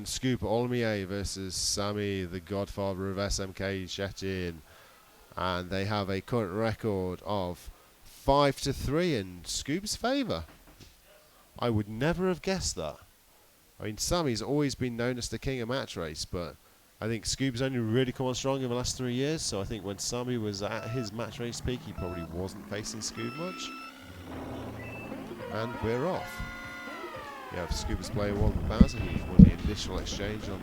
And Scoop Holmiere versus Sami, the godfather of SMK Cetin. And they have a current record of 5-3 in Scoop's favour. I would never have guessed that. I mean, Sami's always been known as the king of match race, but I think Scoop's only really come on strong in the last 3 years, so I think when Sami was at his match race peak, he probably wasn't facing Scoop much. And we're off. Yeah, Scoop's player 1 with Bowser. He won the initial exchange on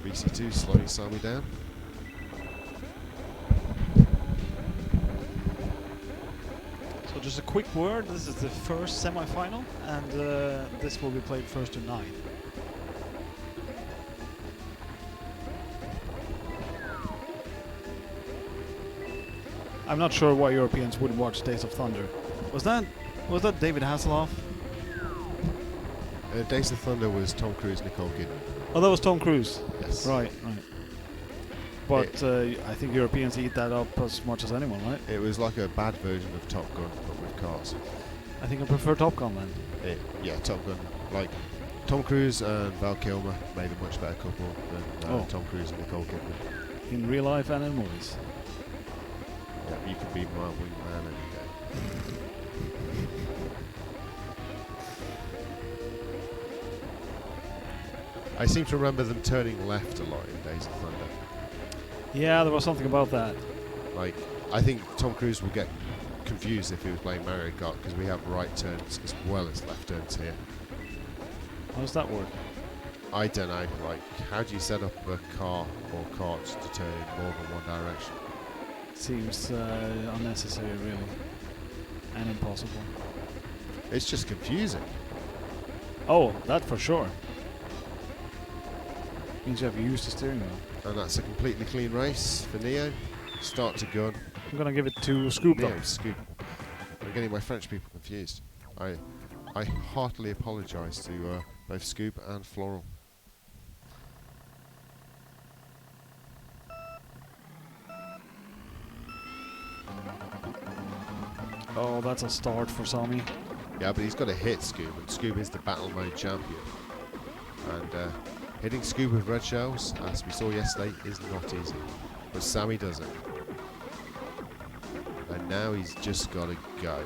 BC2, slowing Sami down. So just a quick word, this is the first semi-final, and this will be played first to 9. I'm not sure why Europeans wouldn't watch Days of Thunder. Was that David Hasselhoff? Days of Thunder was Tom Cruise, Nicole Kidman. Oh, that was Tom Cruise. Yes. Right. But I think Europeans eat that up as much as anyone, right? It was like a bad version of Top Gun, but with cars. I think I prefer Top Gun then. Yeah, Top Gun. Like, Tom Cruise and Val Kilmer made a much better couple than Tom Cruise and Nicole Kidman. In real life and in movies. Yeah, you can be my wingman any day. I seem to remember them turning left a lot in Days of Thunder. Yeah, there was something about that. Like, I think Tom Cruise will get confused if he was playing Mario Kart because we have right turns as well as left turns here. How does that work? I don't know. Like, how do you set up a car or carts to turn in more than one direction? Seems unnecessary, really, and impossible. It's just confusing. Oh, that for sure. Means you have to use the steering wheel. And that's a completely clean race for Neo. Start to gun. I'm gonna give it to Scoop though. Neo, Scoop. I'm getting my French people confused. I heartily apologise to both Scoop and Floral. Oh, that's a start for Sami. Yeah, but he's got to hit Scoop, and Scoop is the battle mode champion. And hitting Scoop with red shells, as we saw yesterday, is not easy. But Sami does it. And now he's just got to go.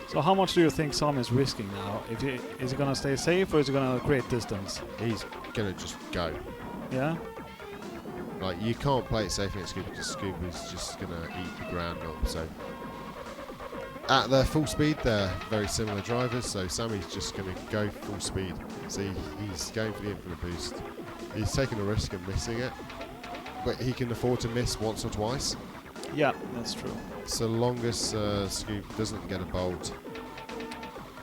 So how much do you think Sami is risking now? Is he going to stay safe or is he going to create distance? He's going to just go. Yeah? Like, you can't play it safe against Scoop because Scoop is just going to eat the ground up. So at their full speed, they're very similar drivers. So Sami's just going to go full speed. See, he's going for the infinite boost. He's taking a risk of missing it, but he can afford to miss once or twice. Yeah, that's true. So long as Scoop doesn't get a bolt.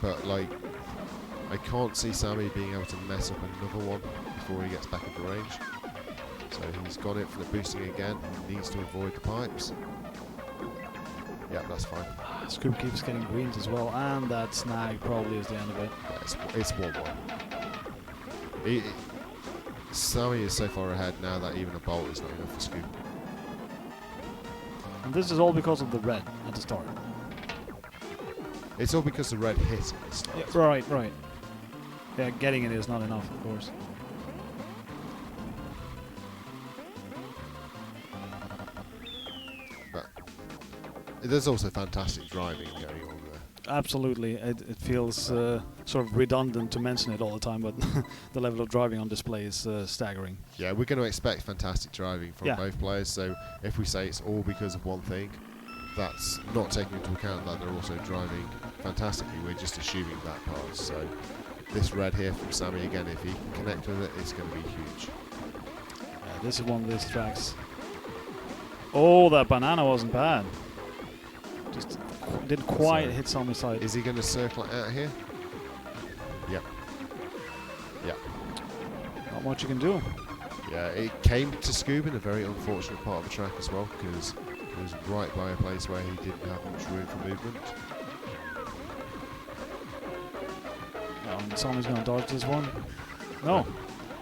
But, like, I can't see Sami being able to mess up another one before he gets back into range. So he's got it for the boosting again. He needs to avoid the pipes. Yeah, that's fine. Scoop keeps getting greens as well, and that snag probably is the end of it. Yeah, it's 1-1. Sami is so far ahead now that even a bolt is not enough for Scoop. And this is all because of the red at the start. It's all because the red hit at the start. Yeah, right. Yeah, getting it is not enough, of course. But there's also fantastic driving going on there. Absolutely. It feels sort of redundant to mention it all the time, but the level of driving on display is staggering. Yeah, we're going to expect fantastic driving from both players, so if we say it's all because of one thing, that's not taking into account that they're also driving fantastically. We're just assuming that part. So this red here from Sami again, if he can connect with it, it's going to be huge. This is one of these tracks. Oh, that banana wasn't bad. Just didn't quite hit Sami's side. Is he going to circle it out here? Yep. Yep. Not much you can do. Yeah, it came to Scoop in a very unfortunate part of the track as well, because it was right by a place where he didn't have much room for movement. Oh, and Sami's going to dodge this one. No.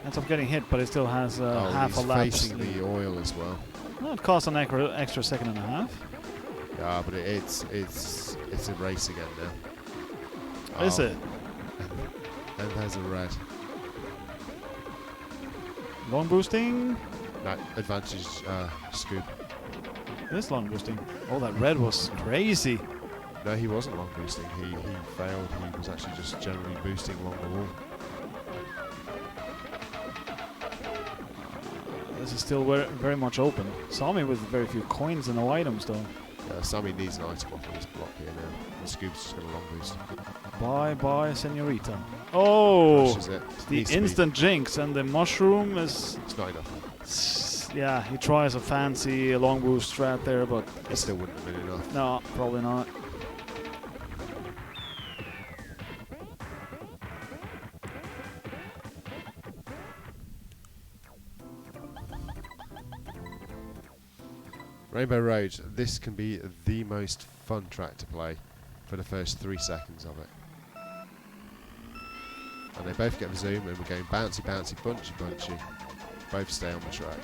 Ends up getting hit, but it still has half a lap. He's facing the oil as well. Well, it costs an extra second and a half. Yeah, but it's a race again now. Is it? And there's a red. Long boosting. No, advantage Scoop. It is long boosting. Oh, that red was crazy. No, he wasn't long boosting. He failed. He was actually just generally boosting along the wall. This is still very much open. Sami with very few coins and no items though. Sami needs an item off of this block here now. And Scoop's just going to long boost. Bye bye, Senorita. Oh! Crushes it. The Needs to be- instant jinx and the mushroom is... It's not enough. Yeah, he tries a fancy long boost strat there, but... It still wouldn't have been enough. No, probably not. Rainbow Road, this can be the most fun track to play for the first 3 seconds of it. And they both get the zoom and we're going bouncy, bouncy, bunchy, bunchy. Both stay on the track.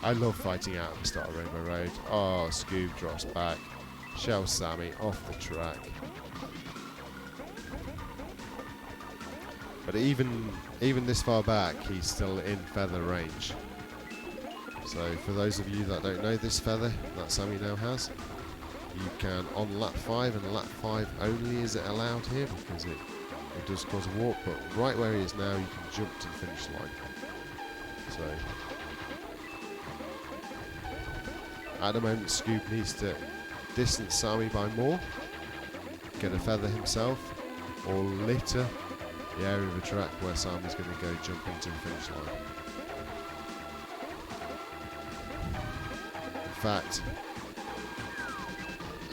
I love fighting out at the start of Rainbow Road. Oh, Scoob drops back. Shells Sami off the track. But even this far back, he's still in feather range. So for those of you that don't know this feather that Sami now has, you can on lap 5 and lap 5 only is it allowed here because it does cause a warp, but right where he is now you can jump to the finish line. So at the moment Scoop needs to distance Sami by more, get a feather himself, or litter the area of the track where Sami's going to go jumping to the finish line. In fact,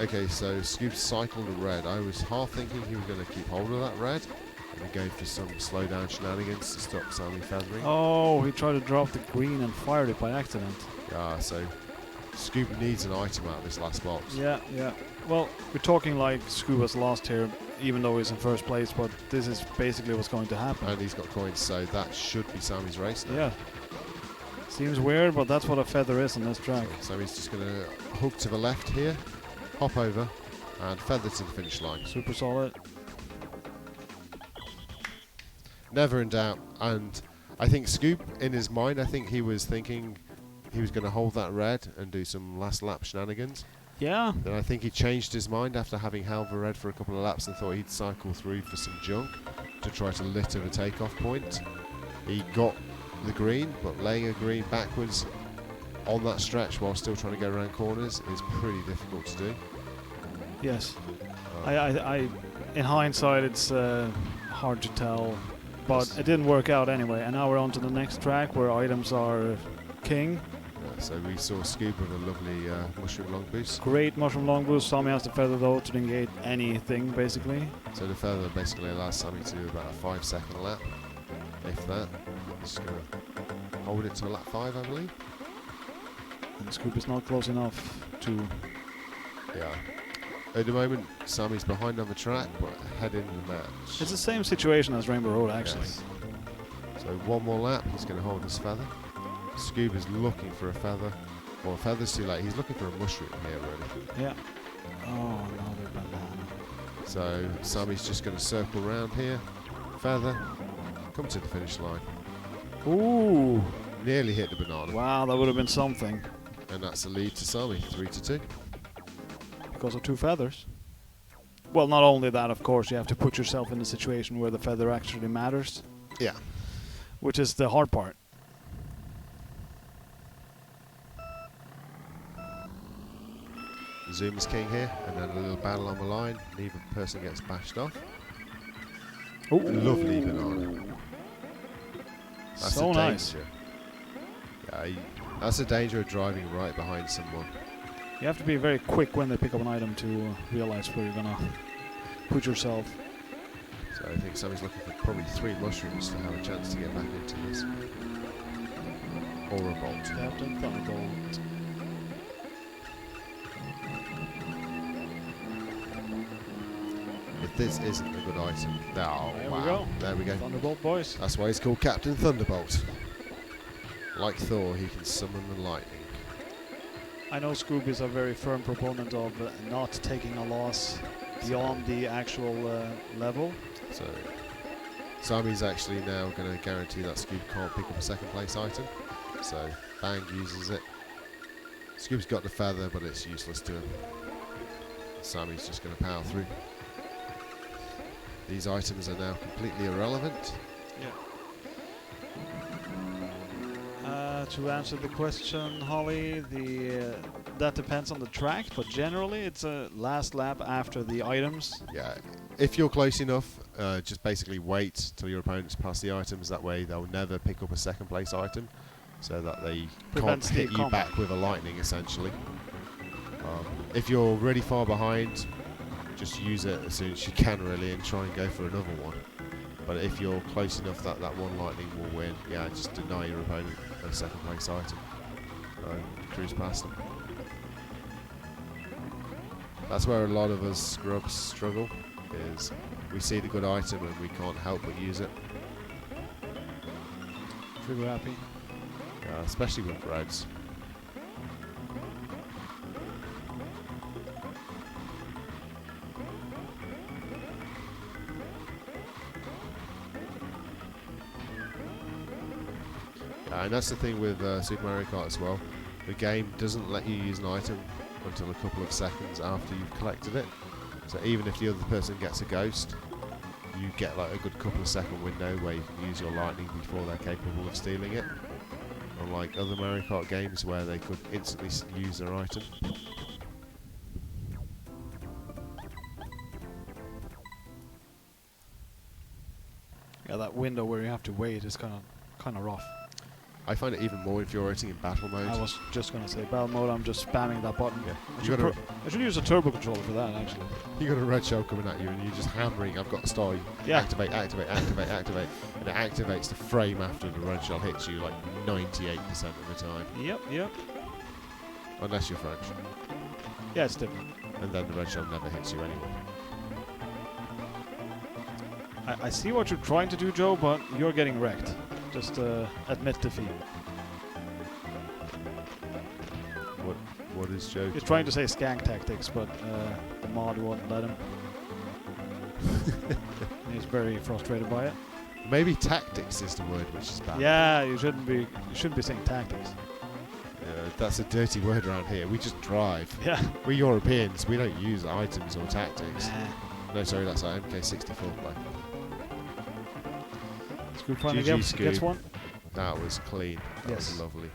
okay, so Scoop cycled a red. I was half thinking he was going to keep hold of that red and go for some slow down shenanigans to stop Sami feathering. Oh, he tried to drop the green and fired it by accident. Yeah, so Scoop needs an item out of this last box. Yeah, yeah. Well, we're talking like Scoop has lost here, even though he's in first place, but this is basically what's going to happen. And he's got coins, so that should be Sami's race now. Yeah. Seems weird, but that's what a feather is on this track. So he's just going to hook to the left here, hop over, and feather to the finish line. Super solid. Never in doubt. And I think Scoop, in his mind, I think he was thinking he was going to hold that red and do some last lap shenanigans. Yeah. Then I think he changed his mind after having held the red for a couple of laps and thought he'd cycle through for some junk to try to litter the takeoff point. He got the green, but laying a green backwards on that stretch while still trying to go around corners is pretty difficult to do. Yes. I in hindsight, it's hard to tell, but it didn't work out anyway. And now we're on to the next track where items are king. So we saw Scoop with a lovely mushroom long boost. Great mushroom long boost. Sami has the feather though to negate anything basically. So the feather basically allows Sami to do about a 5-second lap, if that. Just going to hold it to lap 5, I believe. And Scoop is not close enough to... Yeah. At the moment, Sami's behind on the track, but ahead in the match. It's the same situation as Rainbow Road actually. Yes. So one more lap, he's going to hold his feather. Scoop is looking for a feather. Well, feather's too late. He's looking for a mushroom here, really. Yeah. Oh, another banana. So Sami's just going to circle around here. Feather. Come to the finish line. Ooh. Nearly hit the banana. Wow, that would have been something. And that's a lead to Sami, 3-2. Because of 2 feathers. Well, not only that, of course, you have to put yourself in a situation where the feather actually matters. Yeah. Which is the hard part. Zoom is king here, and then a little battle on the line. Neither person gets bashed off. Ooh. Lovely banana. That's So a nice. danger. Yeah, that's a danger of driving right behind someone. You have to be very quick when they pick up an item to realize where you're gonna put yourself. So I think Sami's looking for probably 3 mushrooms to have a chance to get back into this. Or a bolt. Captain Thunderbolt. If this isn't a good item, oh There wow, we go. there we go. Thunderbolt, boys. That's why he's called Captain Thunderbolt. Like Thor, he can summon the lightning. I know Scoob is a very firm proponent of not taking a loss beyond the actual level. So Sami's actually now going to guarantee that Scoob can't pick up a second place item. So Bang uses it. Scoob's got the feather, but it's useless to him. Sami's just going to power through. These items are now completely irrelevant. Yeah. To answer the question, Holly, that depends on the track, but generally it's a last lap after the items. Yeah, if you're close enough, just basically wait till your opponents pass the items. That way they'll never pick up a second place item, so that they can't hit you back with a lightning, essentially. If you're really far behind, just use it as soon as you can, really, and try and go for another one. But if you're close enough that that one lightning will win, yeah, just deny your opponent a second place item. Cruise past them. That's where a lot of us scrubs struggle, is we see the good item and we can't help but use it. Trigger happy. Especially with roads. And that's the thing with Super Mario Kart as well. The game doesn't let you use an item until a couple of seconds after you've collected it. So even if the other person gets a ghost, you get like a good couple of second window where you can use your lightning before they're capable of stealing it. Unlike other Mario Kart games where they could instantly use their item. Yeah, that window where you have to wait is kind of rough. I find it even more infuriating in battle mode. I was just gonna say battle mode. I'm just spamming that button. Yeah. I should use a turbo controller for that, actually. You got a red shell coming at you, and you're just hammering. I've got to start. Yeah. Activate, activate, activate, activate, and it activates the frame after the red shell hits you, like 98% of the time. Yep. Unless you're French. Yeah, it's different. And then the red shell never hits you anyway. I see what you're trying to do, Joe, but you're getting wrecked. Just admit defeat. What is Joe? He's trying to say skank tactics, but the mod won't let him. He's very frustrated by it. Maybe tactics is the word which is bad. Yeah, you shouldn't be saying tactics. That's a dirty word around here. We just drive. Yeah. We're Europeans. We don't use items or tactics. Nah. No, sorry, that's our MK64 play. Scoop finally gets one. That was clean. That Yes. was lovely.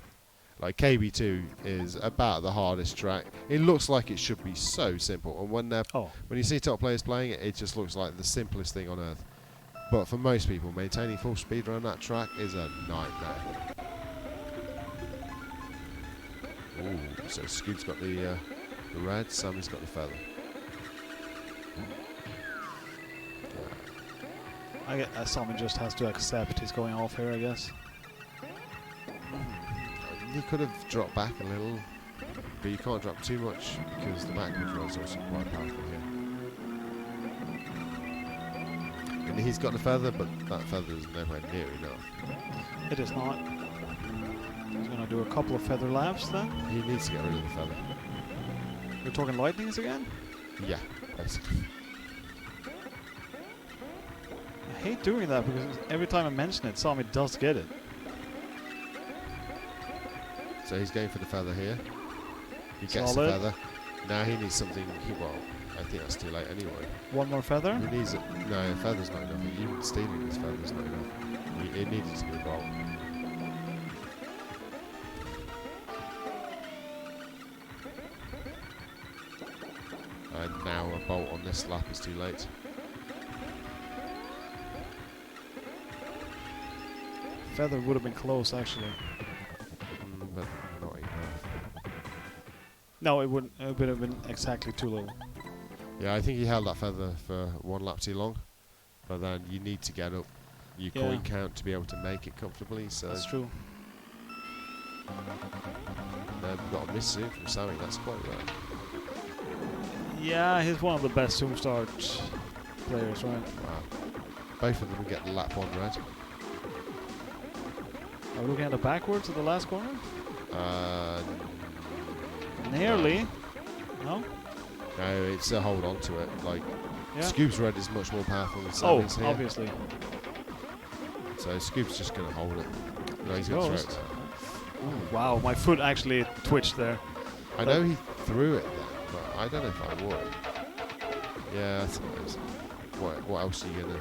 Like KB2 is about the hardest track. It looks like it should be so simple, and when you see top players playing it, it just looks like the simplest thing on earth. But for most people, maintaining full speed around that track is a nightmare. Ooh, so Scoot's got the red, Sammy's got the feather. Sammy just has to accept he's going off here, I guess. You could have dropped back a little, but you can't drop too much because the back control is also quite powerful here. And he's got the feather, but that feather is nowhere near enough. It is not. He's going to do a couple of feather laps then. He needs to get rid of the feather. We're talking lightnings again? Yeah, basically. I hate doing that because every time I mention it, Sammy does get it. So he's going for the feather here. He gets Solid. the feather. Now he needs something. Well, I think that's too late anyway. One more feather? He needs it. No, feather's not enough. Even stealing his feather's not enough. It needed to be a bolt. And now a bolt on this lap is too late. Feather would have been close, actually. But not enough. No, it wouldn't. It would have been exactly too low. Yeah, I think he held that feather for one lap too long. But then you need to get up your coin count to be able to make it comfortably. So that's true. Then we've got a miss zoom from Sammy. That's quite rare. Yeah, he's one of the best zoom start players, right? Wow. Both of them will get the lap on red. Are we looking at the backwards at the last corner? Uh, Nearly. No? No, it's a hold on to it. Like, Yeah. Scoob's red is much more powerful than Oh, Sammy's here. obviously. So Scoob's just going to hold it. No, he's He going to goes. throw it. Ooh, wow, my foot actually twitched there. I know he threw it then, but I don't know if I would. Yeah, I suppose. What else are you going to...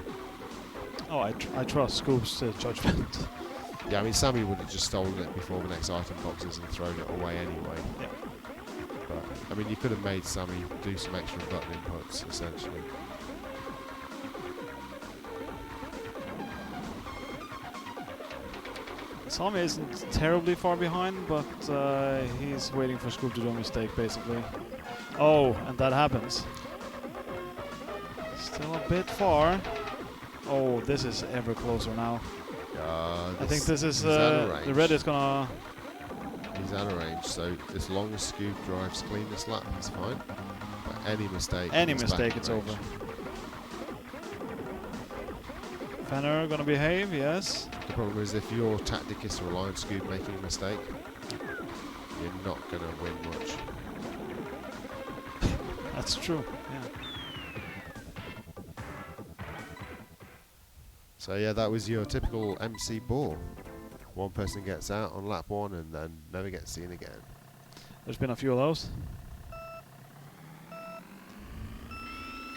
Oh, I trust Scoob's judgment. Yeah, I mean, Sammy would have just stolen it before the next item boxes and thrown it away anyway. Yeah. But, I mean, you could have made Sammy do some extra button inputs, essentially. Sammy isn't terribly far behind, but he's waiting for Scoob to do a mistake, basically. Oh, and that happens. Still a bit far. Oh, this is ever closer now. I think this is the red is gonna... He's out of range, so as long as Scoob drives clean this lap, he's fine. But any mistake... it's over. Fenner gonna behave, yes. The problem is if your tactic is to rely on Scoob making a mistake, you're not going to win much. That's true, yeah. So yeah, that was your typical MC ball. One person gets out on lap 1 and then never gets seen again. There's been a few of those.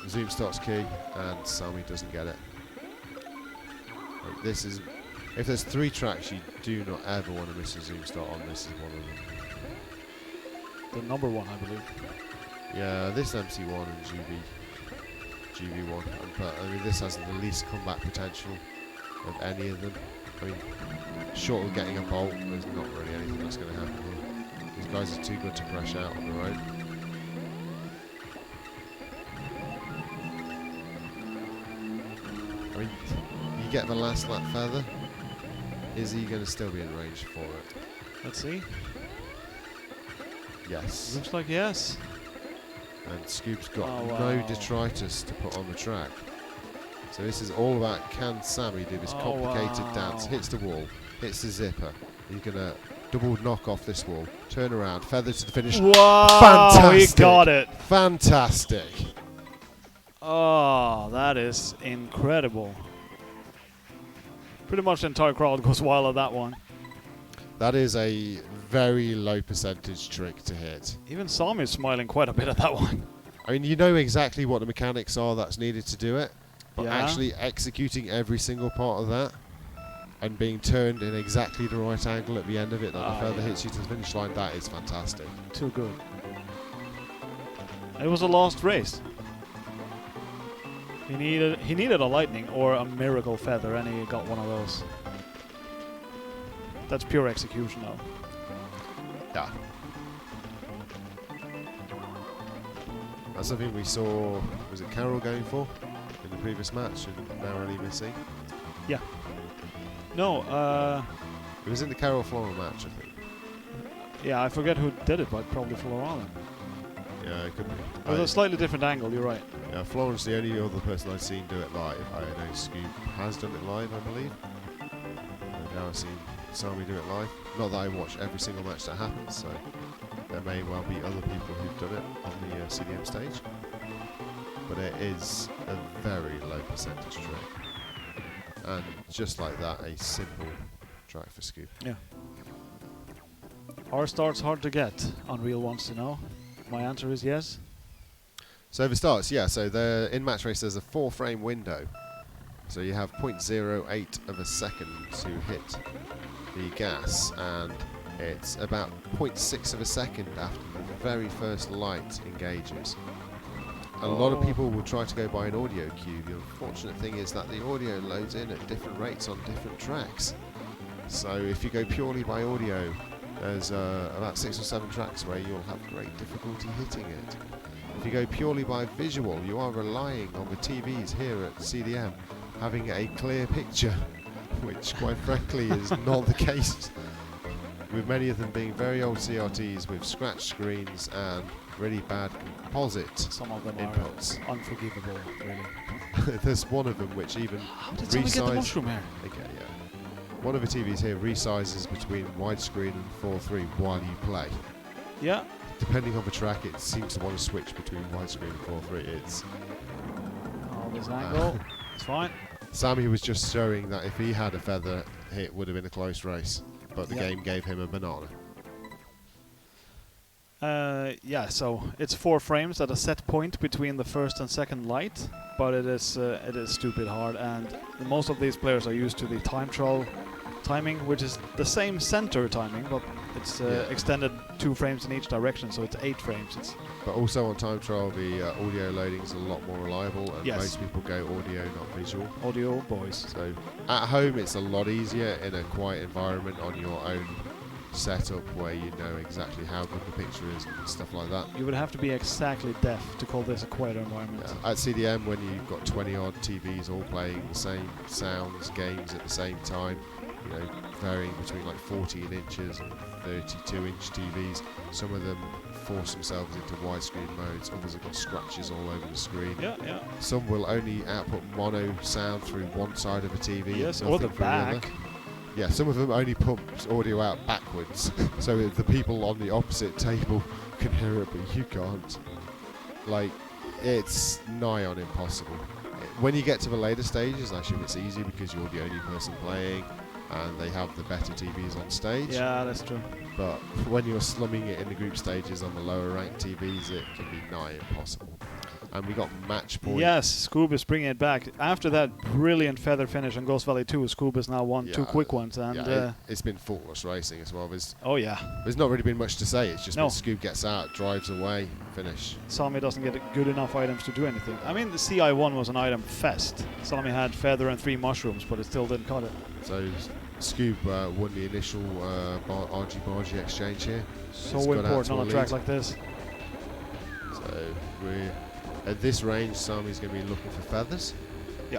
Zoom starts key and Sammy doesn't get it. This is... If there's 3 tracks you do not ever want to miss a zoom start on, this is one of them. The number 1, I believe. Yeah, this MC1 and GB1, but I mean this has the least comeback potential of any of them. I mean, short of getting a bolt, there's not really anything that's going to happen here. These guys are too good to crash out on their own. I mean, you get the last lap feather. Is he going to still be in range for it? Let's see. Yes. Looks like yes. And Scoob's got Oh, no wow. detritus to put on the track. So this is all about, can Sammy do this complicated dance? Hits the wall, hits the zipper. He's going to double knock off this wall, turn around, feather to the finish. Wow! Fantastic! He got it! Fantastic! Oh, that is incredible. Pretty much the entire crowd goes wild at that one. That is a very low percentage trick to hit. Even Sami is smiling quite a bit at that one. I mean, you know exactly what the mechanics are that's needed to do it, but Yeah. actually executing every single part of that and being turned in exactly the right angle at the end of it that the feather hits you to the finish line, that is fantastic. Too good. It was a lost race. He needed a lightning or a miracle feather, and he got one of those. That's pure execution, though. Yeah. That's something we saw, was it Carroll going for in the previous match and narrowly missing? Yeah. No, It was in the Carroll Floral match, I think. yeah, I forget who did it, but probably Florana. Yeah, it could be. It was a slightly different angle, you're right. Yeah, Florence, the only other person I've seen do it live. I know Scoob has done it live, I believe. I've now seen Sami do it live. Not that I watch every single match that happens, so there may well be other people who've done it on the CDM stage. But it is a very low percentage trick. And just like that, a simple track for Scoob. Yeah. Our start's hard to get, Unreal wants to know. My answer is yes. So the starts, yeah, so in match race there's a 4-frame window. So you have 0.08 of a second to hit the gas, and it's about 0.6 of a second after the very first light engages. A lot of people will try to go by an audio cue. The unfortunate thing is that the audio loads in at different rates on different tracks. So if you go purely by audio, there's about 6 or 7 tracks where you'll have great difficulty hitting it. If you go purely by visual, you are relying on the TVs here at CDM having a clear picture, which quite frankly is not the case, with many of them being very old CRTs with scratch screens and really bad composite Some of them inputs. are unforgivable, really. There's one of them which even How did somebody get the mushroom here? Okay, yeah. One of the TVs here resizes between widescreen and 4:3 while you play. Yeah. Depending on the track, it seems to want to switch between widescreen and 4:3. It's this angle. It's fine. Sammy was just showing that if he had a feather, it would have been a close race, but the game gave him a banana. Yeah, so it's 4 frames at a set point between the first and second light, but it is stupid hard, and most of these players are used to the time trial timing, which is the same center timing, but it's extended 2 frames in each direction, so it's 8 frames. But also on time trial, the audio loading is a lot more reliable, and most people go audio, not visual. Audio boys. So at home, it's a lot easier in a quiet environment on your own setup where you know exactly how good the picture is and stuff like that. You would have to be exactly deaf to call this a quieter environment. At CDM, when you've got 20 odd TVs all playing the same sounds, games at the same time, you know, varying between like 14 inches and 32-inch TVs, some of them force themselves into widescreen modes, others have got scratches all over the screen. Some will only output mono sound through one side of a TV. Yes, or the back. Yeah, some of them only pump audio out backwards, so the people on the opposite table can hear it, but you can't. Like, it's nigh on impossible. When you get to the later stages, I assume it's easy because you're the only person playing, and they have the better TVs on stage. Yeah, that's true. But when you're slumming it in the group stages on the lower ranked TVs, it can be nigh impossible. And we got match points. Yes, Scoob is bringing it back. After that brilliant feather finish on Ghost Valley 2, Scoob has now won 2 quick ones. And it's been faultless racing as well. There's not really been much to say. It's just been Scoob gets out, drives away, finish. Sami doesn't get good enough items to do anything. I mean, the CI1 was an item fest. Sami had feather and 3 mushrooms, but it still didn't cut it. So Scoob won the initial RG-Bargy exchange here. So important on a track like this. So we're at this range. Sami's going to be looking for feathers. Yeah.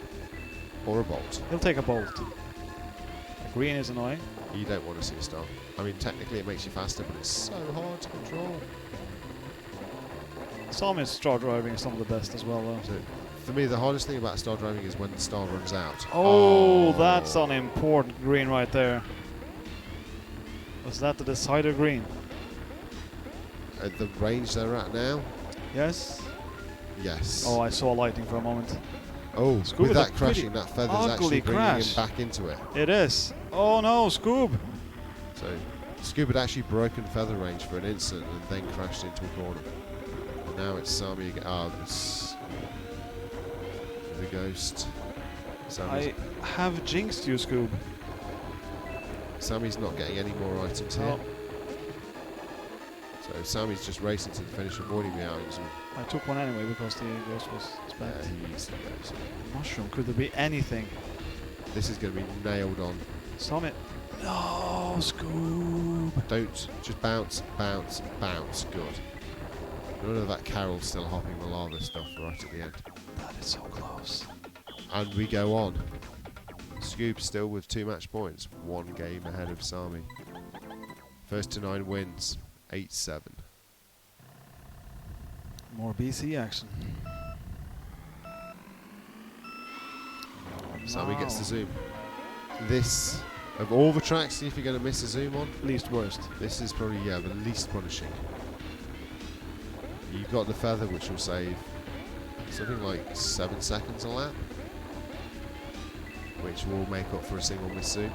Or a bolt. He'll take a bolt. The green is annoying. You don't want to see a star. I mean, technically it makes you faster, but it's so hard to control. Sami's star driving is some of the best as well, though. So for me, the hardest thing about star driving is when the star runs out. Oh, that's an important green right there. Was that the decider green? At the range they're at now? Yes. Yes. Oh, I saw lightning for a moment. Oh, Scoob with that crashing, that feather's actually bringing him back into it. It is. Oh no, Scoob! So, Scoob had actually broken feather range for an instant and then crashed into a corner. And now it's Sami again. It's the ghost. I have jinxed you, Scoob. Sami's not getting any more items here. So Sami's just racing to the finish, avoiding the items. I took one anyway because the ghost was spent. Yeah, he used the ghost. Mushroom, could there be anything? This is going to be nailed on. Summit. No, Scoob. Don't, just bounce, bounce, bounce. Good. None of that Carol still hopping the lava stuff right at the end. That is so close. And we go on. Scoob still with 2 match points, 1 game ahead of Sami. First to 9 wins, 8-7. More BC action. Sami gets the zoom. This, of all the tracks, see if you're going to miss a zoom on. Least worst. This is probably, the least punishing. You've got the feather, which will save something like 7 seconds a lap, which will make up for a single miss zoom.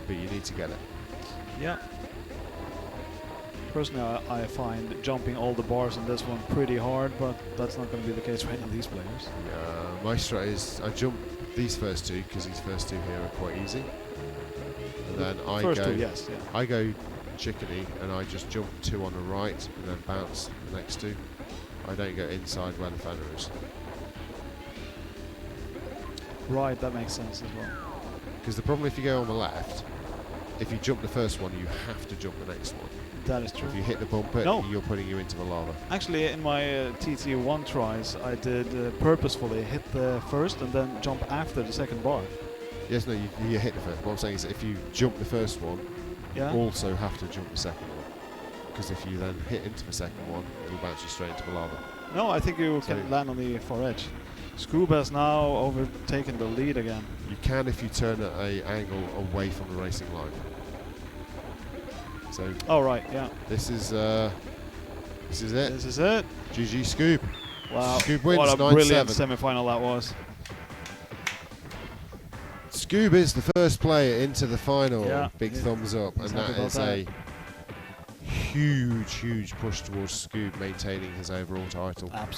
But you need to get it. Yeah. Personally, I find jumping all the bars in this one pretty hard, but that's not going to be the case for any of these players. My strat is I jump these first 2 because these first 2 here are quite easy. And then I go chickadee and I just jump 2 on the right and then bounce the next 2. I don't go inside where the feather is. Right, that makes sense as well. Because the problem if you go on the left, if you jump the first one, you have to jump the next one. That is true. If you hit the bumper, you're putting you into the lava. Actually, in my TT1 tries, I did purposefully hit the first and then jump after the second bar. Yes, no, you hit the first. What I'm saying is that if you jump the first one, you also have to jump the second one. Because if you then hit into the second one, it'll bounce you straight into the lava. No, I think you can land on the far edge. Scoob has now overtaken the lead again. You can if you turn at an angle away from the racing line. So. Oh right, yeah. This is it. This is it. GG Scoop. Wow, Scoop wins what a 9-7. brilliant semi-final that was. Scoob is the first player into the final. Yeah, Big thumbs up, and happy that about is that. a huge push towards Scoob maintaining his overall title. Absolutely.